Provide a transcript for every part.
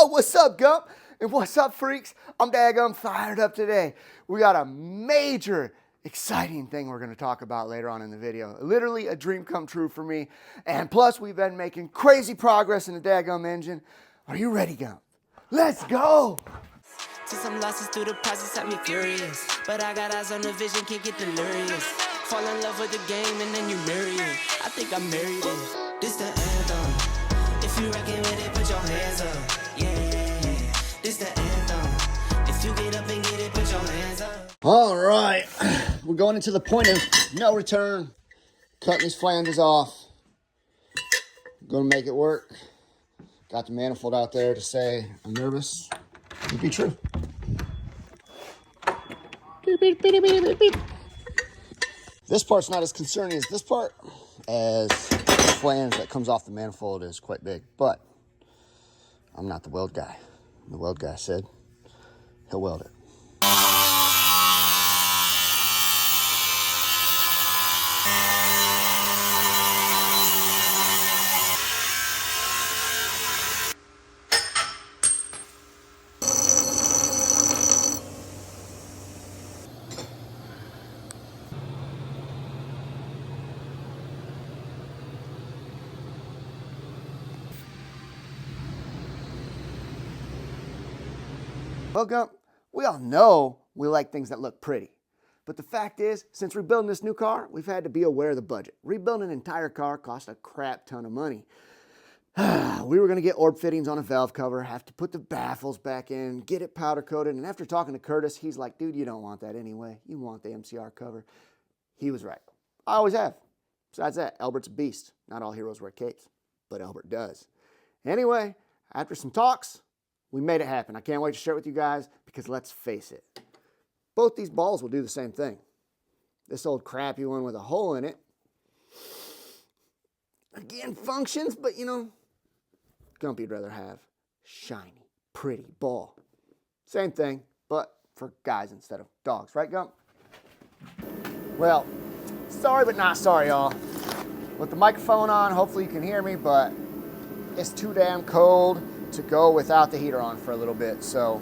Yo, what's up, Gump? And what's up, freaks? I'm daggum fired up today. We got a major, exciting thing we're going to talk about later on in the video. Literally a dream come true for me. And plus, we've been making crazy progress in the daggum engine. Are you ready, Gump? Let's go! To some losses through the process had me furious, but I got eyes on the vision, can't get delirious. Fall in love with the game and then you marry it. I think I married it. This the anthem. If you reckon with it, put your hands up. Yeah, this the anthem. If you get up and get it, put your hands up. All right, we're going into the point of no return. Cutting these flanges off. Gonna make it work. Got the manifold out there to say I'm nervous. It'd be true. This part's not as concerning as this part, as the flange that comes off the manifold is quite big, but I'm not the weld guy. The weld guy said he'll weld it. Well, Gump, we all know we like things that look pretty. But the fact is, since rebuilding this new car, we've had to be aware of the budget. Rebuilding an entire car costs a crap ton of money. We were going to get orb fittings on a valve cover, have to put the baffles back in, get it powder coated, and after talking to Curtis, he's like, dude, you don't want that anyway. You want the MCR cover. He was right. I always have. Besides that, Albert's a beast. Not all heroes wear capes, but Albert does. Anyway, after some talks, we made it happen. I can't wait to share it with you guys because let's face it, both these balls will do the same thing. This old crappy one with a hole in it, again, functions, but you know, Gumpy'd rather have shiny, pretty ball. Same thing, but for guys instead of dogs, right, Gump? Well, sorry but not sorry, y'all. With the microphone on, hopefully you can hear me, but it's too damn cold to go without the heater on for a little bit. So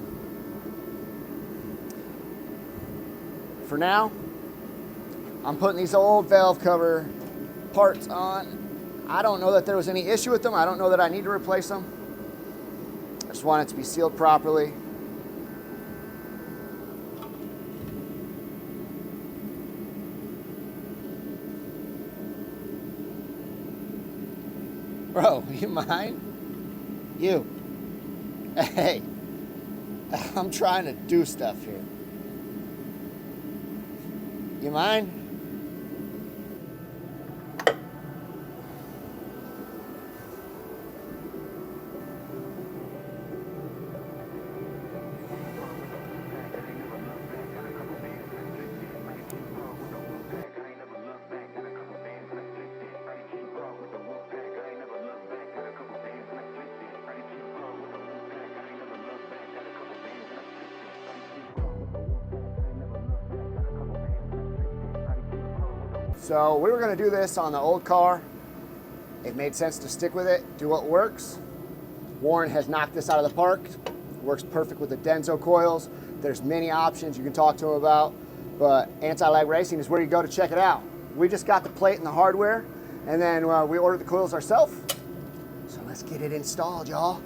for now, I'm putting these old valve cover parts on. I don't know that there was any issue with them. I don't know that I need to replace them. I just want it to be sealed properly. Bro, you mind? You. Hey, I'm trying to do stuff here. You mind? So we were going to do this on the old car. It made sense to stick with it, do what works. Warren has knocked this out of the park. It works perfect with the Denso coils. There's many options you can talk to him about, but Anti-Lag Racing is where you go to check it out. We just got the plate and the hardware, and then we ordered the coils ourselves. So let's get it installed, y'all.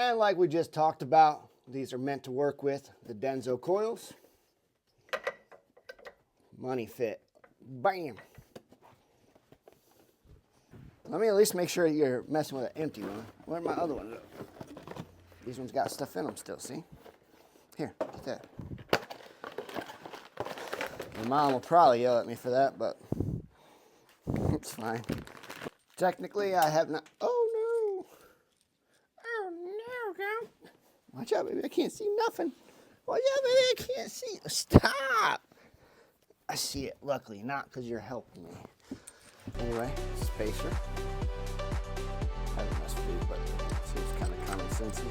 And like we just talked about, these are meant to work with the Denso coils. Money fit. Bam. Let me at least make sure you're messing with an empty one. Where'd my other one go? These ones got stuff in them still, see? Here, get that. My mom will probably yell at me for that, but it's fine. Technically, I have not. Oh no! Oh no, girl! Watch out, baby! I can't see nothing. Oh yeah, baby, I can't see. Stop. I see it. Luckily, not because you're helping me. Anyway, spacer. I don't must be, but it seems kind of common sensey.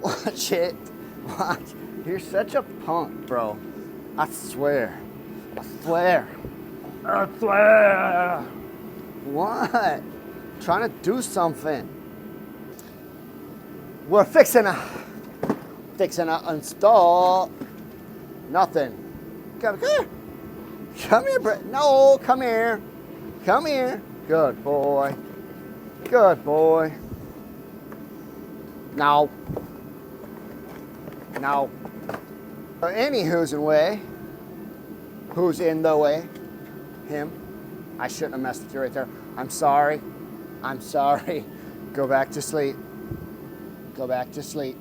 Watch it. Watch. You're such a punk, bro. I swear. I swear. I swear. What? Trying to do something. We're fixing to install nothing. Come here. Come here, Brett. No, come here. Come here. Good boy. Good boy. No. No. Any who's in way. Who's in the way? Him. I shouldn't have messed with you right there. I'm sorry. I'm sorry. Go back to sleep. Go back to sleep.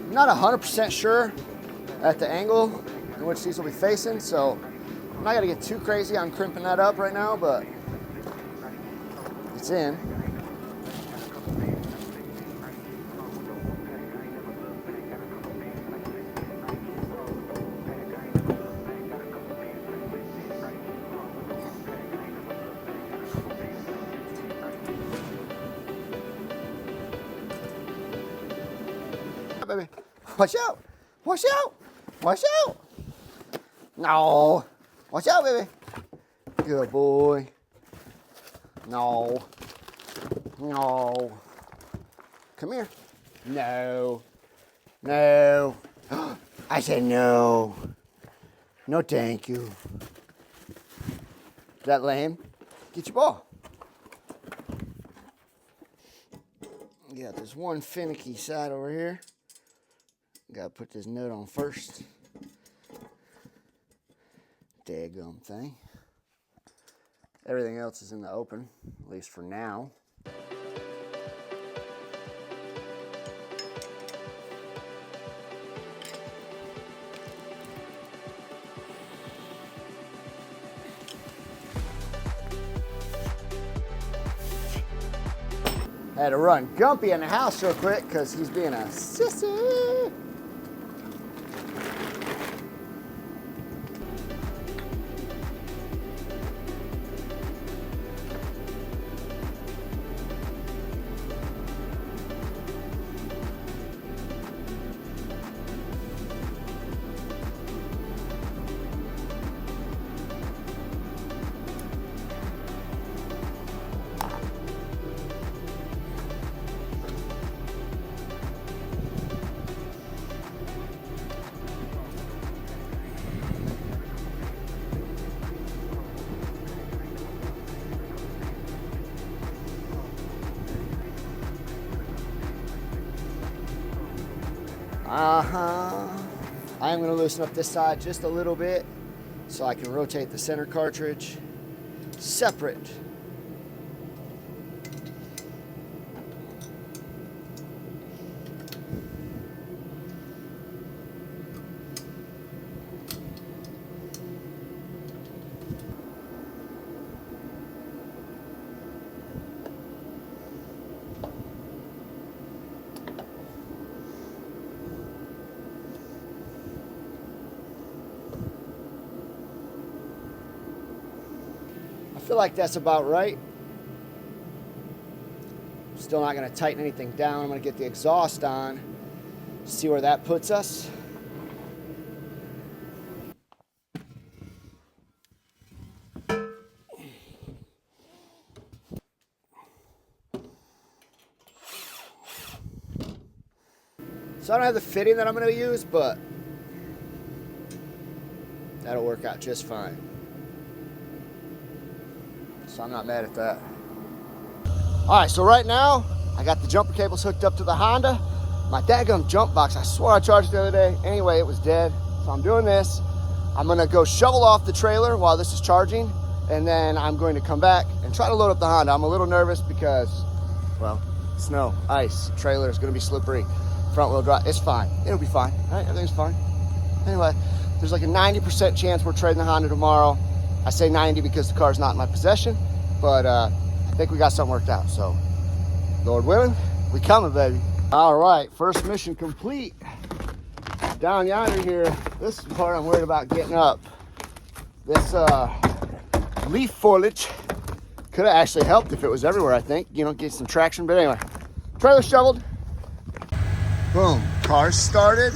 I'm not 100% sure at the angle in which these will be facing, so I'm not gonna get too crazy on crimping that up right now, but it's in. Baby, watch out! Watch out! Watch out! No! Watch out, baby! Good boy. No. No. Come here. No. No. I said no. No, thank you. Is that lame? Get your ball. Got this one finicky side over here. Gotta put this nut on first. Daggum thing. Everything else is in the open, at least for now. I had to run Gumpy in the house real quick because he's being a sissy. I am going to loosen up this side just a little bit so I can rotate the center cartridge separate. I feel like that's about right. Still not going to tighten anything down. I'm going to get the exhaust on, see where that puts us. So I don't have the fitting that I'm going to use, but that'll work out just fine. So I'm not mad at that. All right, so right now, I got the jumper cables hooked up to the Honda. My daggum jump box, I swore I charged it the other day. Anyway, it was dead. So I'm doing this. I'm gonna go shovel off the trailer while this is charging, and then I'm going to come back and try to load up the Honda. I'm a little nervous because, well, snow, ice, trailer is gonna be slippery, front wheel drive. It's fine, it'll be fine, right? Everything's fine. Anyway, there's like a 90% chance we're trading the Honda tomorrow. I say 90 because the car's not in my possession, but I think we got something worked out. So, Lord willing, we coming, baby. All right, first mission complete. Down yonder here, this is the part I'm worried about getting up. This leaf foliage could have actually helped if it was everywhere, I think. You know, get some traction, but anyway. Trailer shoveled. Boom, car started.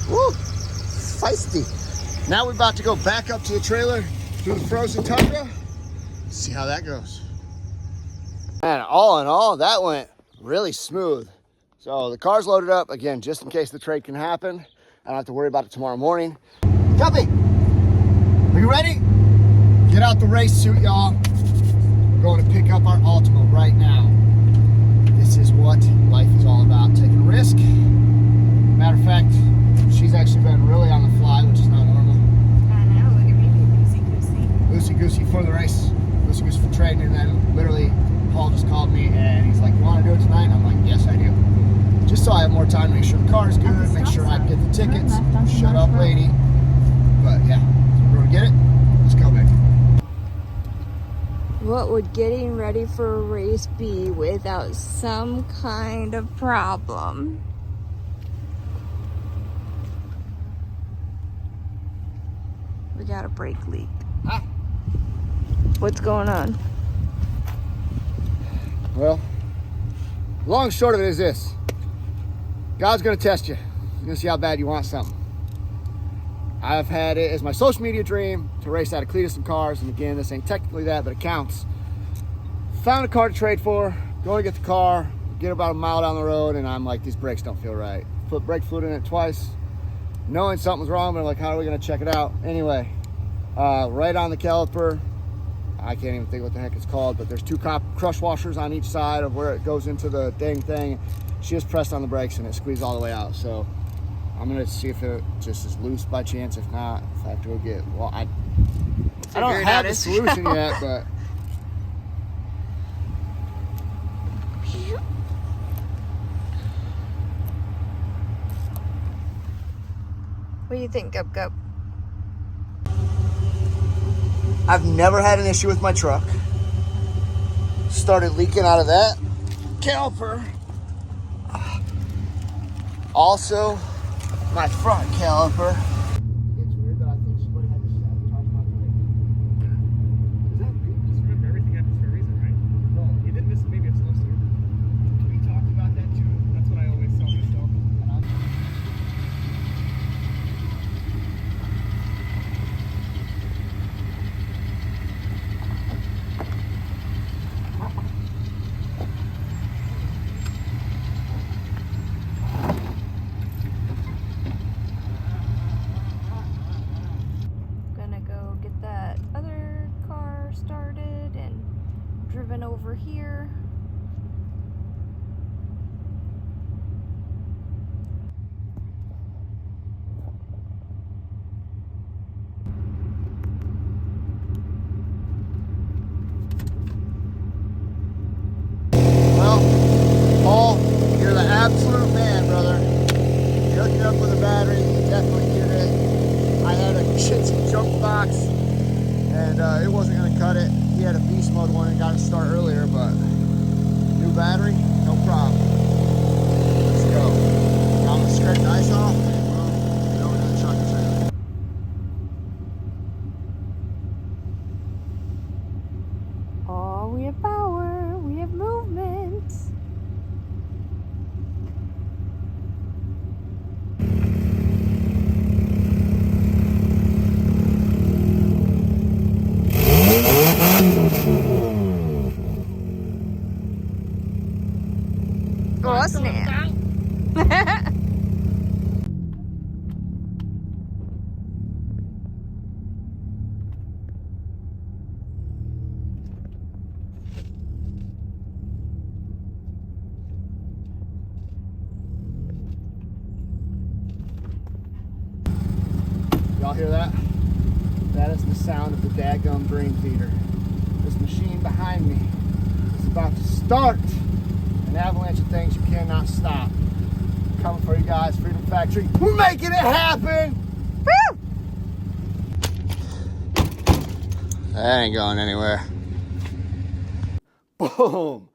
Woo, feisty. Now we're about to go back up to the trailer through the frozen tundra. See how that goes. Man, all in all, that went really smooth. So the car's loaded up, again, just in case the trade can happen. I don't have to worry about it tomorrow morning. Copy. Are you ready? Get out the race suit, y'all. We're going to pick up our Altima right now. This is what life is all about, taking a risk. Matter of fact, she's actually been really on the fly, which is not normal. I know, look at me, loosey-goosey. Loosey-goosey for the race, loosey-goosey for trading, and then literally Paul just called me and he's like, you want to do it tonight? And I'm like, yes, I do. Just so I have more time to make sure the car is good, make sure I get the tickets. Shut up, lady. But yeah, so we're going to get it. Let's go, baby. What would getting ready for a race be without some kind of problem? We got a brake leak. Ah. What's going on? Well, long and short of it is this. God's going to test you. He's going to see how bad you want something. I've had it as my social media dream to race out of Cletus and cars. And again, this ain't technically that, but it counts. Found a car to trade for. Going to get the car. Get about a mile down the road. And I'm like, these brakes don't feel right. Put brake fluid in it twice. Knowing something's wrong, but I'm like, how are we going to check it out? Anyway, right on the caliper. I can't even think what the heck it's called, but there's two crush washers on each side of where it goes into the dang thing. She just pressed on the brakes and it squeezed all the way out. So I'm gonna see if it just is loose by chance. If not, if I have to go get, well, I don't have the solution yet, but. What do you think, Gup Gup? I've never had an issue with my truck. Started leaking out of that caliper. Also, my front caliper. It's weird that I think somebody had to sabotage my brake. Is that weird? Just remember, everything happens for a reason, right? No. You didn't miss maybe a slow start. We talked about that too. That's what I always tell myself. Gonna go get that other car started and driven over here. Well, Paul, you're the absolute man, brother. You hooked me up with a battery. You definitely did it. I had a chintzy jump box, and it wasn't going to cut it. He had a beast mode one and got it to start earlier, but new battery, no problem. Let's go. Now I'm going to scrape the ice off, and we'll go into the truck and trailer. Oh, we have power. We have movement. Oh, snap. y'all hear that? That is the sound of the dadgum dream theater. This machine behind me is about to start an avalanche of things you cannot stop. Coming for you guys, Freedom Factory. We're making it happen! Woo! That ain't going anywhere. Boom!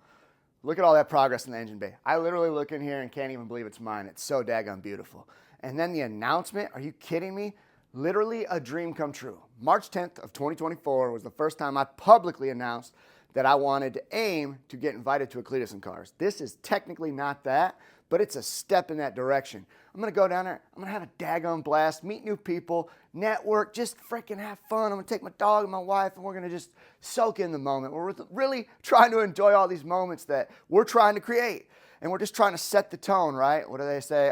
Look at all that progress in the engine bay. I literally look in here and can't even believe it's mine. It's so daggone beautiful. And then the announcement, are you kidding me? Literally a dream come true. March 10th of 2024 was the first time I publicly announced that I wanted to aim to get invited to a Cletus in Cars. This is technically not that, but it's a step in that direction. I'm gonna go down there, I'm gonna have a daggone blast, meet new people, network, just freaking have fun. I'm gonna take my dog and my wife and we're gonna just soak in the moment. We're really trying to enjoy all these moments that we're trying to create. And we're just trying to set the tone, right? What do they say?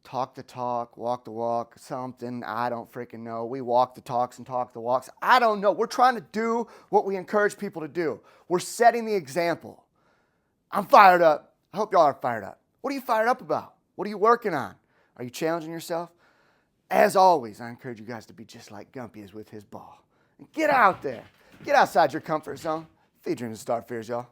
Talk the talk, walk the walk, something, I don't freaking know. We walk the talks and talk the walks. I don't know. We're trying to do what we encourage people to do. We're setting the example. I'm fired up. I hope y'all are fired up. What are you fired up about? What are you working on? Are you challenging yourself? As always, I encourage you guys to be just like Gumpy is with his ball. And get out there. Get outside your comfort zone. Feed dreams and start fears, y'all.